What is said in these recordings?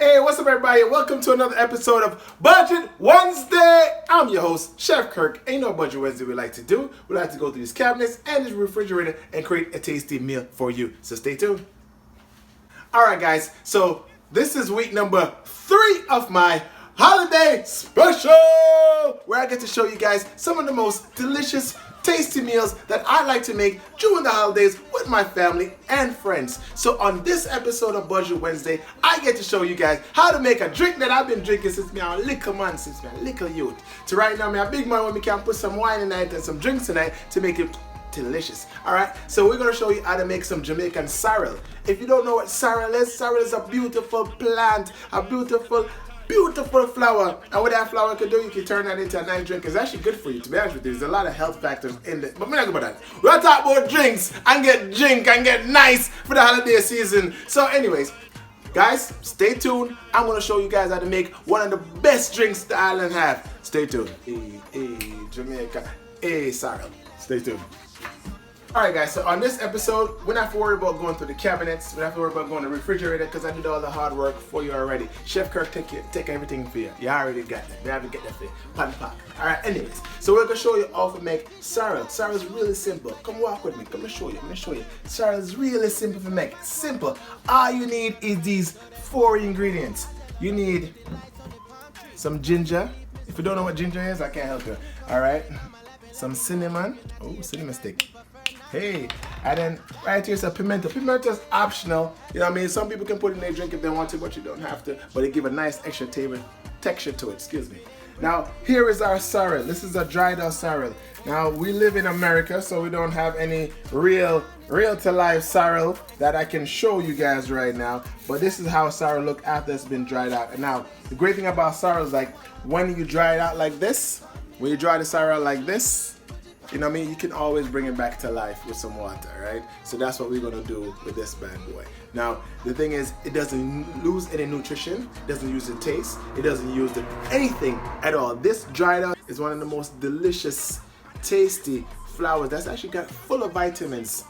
Hey, what's up everybody? Welcome to another episode of Budget Wednesday. I'm your host, Chef Kirk. Ain't no Budget Wednesday we like to do. We like to go through these cabinets and this refrigerator and create a tasty meal for you. So stay tuned. Alright guys, so this is week number 3 of my holiday special, where I get to show you guys some of the most delicious, tasty meals that I like to make during the holidays with my family and friends. So on this episode of Budget Wednesday, I get to show you guys how to make a drink that I've been drinking since me a little man, since me a little youth. To right now, me a big man when we can put some wine in it and some drinks in it to make it delicious. Alright, so we're going to show you how to make some Jamaican sorrel. If you don't know what sorrel is a beautiful plant, a beautiful flower, and what that flower can do, you can turn that into a nice drink. It's actually good for you, to be honest with you. There's a lot of health factors in it, but we're not talking about that. We're gonna talk about drinks and get nice for the holiday season. So anyways, guys, stay tuned. I'm gonna show you guys how to make one of the best drinks the island have. Stay tuned. Jamaica, sorrel. Stay tuned. Alright guys, so on this episode, we're not worried about going through the cabinets, we're not worried about going to the refrigerator because I did all the hard work for you already. Chef Kirk take everything for you. You already got that. You already get that for you. Pan pop. Alright, anyways, so we're going to show you how to make sorrel. Sorrel is really simple. Come walk with me. Come and show you. I'm going to show you. Sorrel is really simple to make. Simple. All you need is these 4 ingredients. You need some ginger. If you don't know what ginger is, I can't help you. Alright. Some cinnamon. Oh, cinnamon stick. Hey, and then right here's a pimento. Pimento is optional. You know what I mean? Some people can put it in their drink if they want to, but you don't have to. But it give a nice extra texture to it. Excuse me. Now, here is our sorrel. This is a dried out sorrel. Now, we live in America, so we don't have any real to life sorrel that I can show you guys right now. But this is how sorrel look after it's been dried out. And now, the great thing about sorrel is like when you dry it out like this, when you dry the sorrel like this, you know what I mean? You can always bring it back to life with some water, right? So that's what we're gonna do with this bad boy. Now, the thing is, it doesn't lose any nutrition, it doesn't use the taste, it doesn't use anything at all. This dried out is one of the most delicious, tasty flowers that's actually got full of vitamins.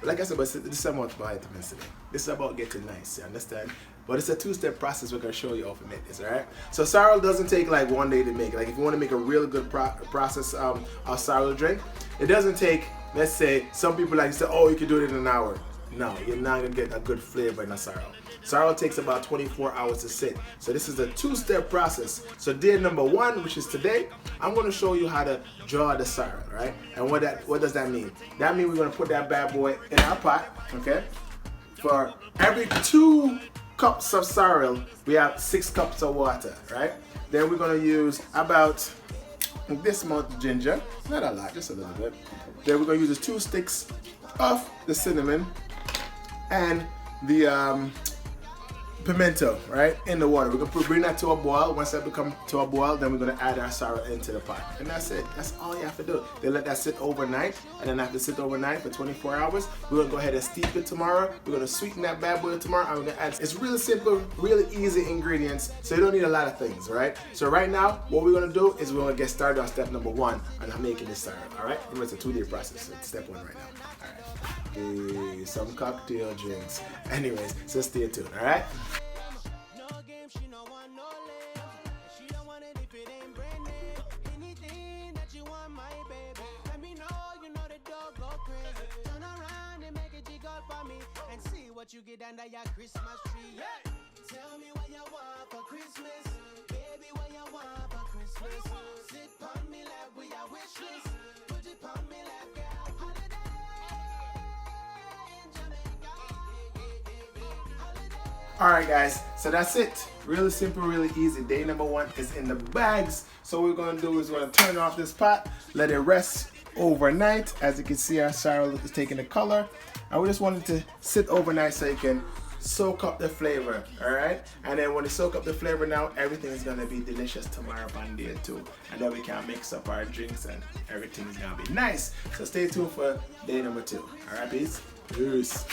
Like I said, but this is about vitamins today. This is about getting nice, you understand? But it's a 2-step process we're going to show you how to make this, alright? So sorrel doesn't take like 1 day to make. Like if you want to make a real good process of sorrel drink, it doesn't take, let's say, some people like to say, oh, you can do it in an hour. No, you're not going to get a good flavor in a sorrel. Sorrel takes about 24 hours to sit. So this is a 2-step process. So day number 1, which is today, I'm going to show you how to draw the sorrel, right? And what does that mean? That means we're going to put that bad boy in our pot, okay? For every 2 cups of sorrel, we have 6 cups of water, right? Then we're going to use about this amount of ginger, not a lot, just a little bit. Then we're going to use the 2 sticks of the cinnamon and the pimento, right, in the water. We're going to bring that to a boil. Once that becomes to a boil, then we're going to add our sorrel into the pot. And that's it. That's all you have to do. Then let that sit overnight, and then after sit overnight for 24 hours, we're going to go ahead and steep it tomorrow. We're going to sweeten that bad boy tomorrow, and we're going to add, it's really simple, really easy ingredients, so you don't need a lot of things, right? So right now, what we're going to do is we're going to get started on step number 1 on making this sorrel, all right? It's a 2-day process, so it's step 1 right now. All right. Okay, some cocktail drinks. Anyways, so stay tuned, all right? And see what you get under your Christmas tree. Yeah. Tell me what you want for Christmas, baby. What you want for Christmas? Sit on me like we are wish list. Put it on me like girl holiday in Jamaica. Holiday. Alright guys, so that's it. Really simple, really easy. Day number 1 is in the bags. So what we're going to do is we're going to turn off this pot, let it rest overnight. As you can see, our sorrel is taking the color. And we just want it to sit overnight so you can soak up the flavor, alright? And then when you soak up the flavor now, everything is going to be delicious tomorrow on day 2. And then we can mix up our drinks and everything is going to be nice. So stay tuned for day number 2. Alright, peace? Peace.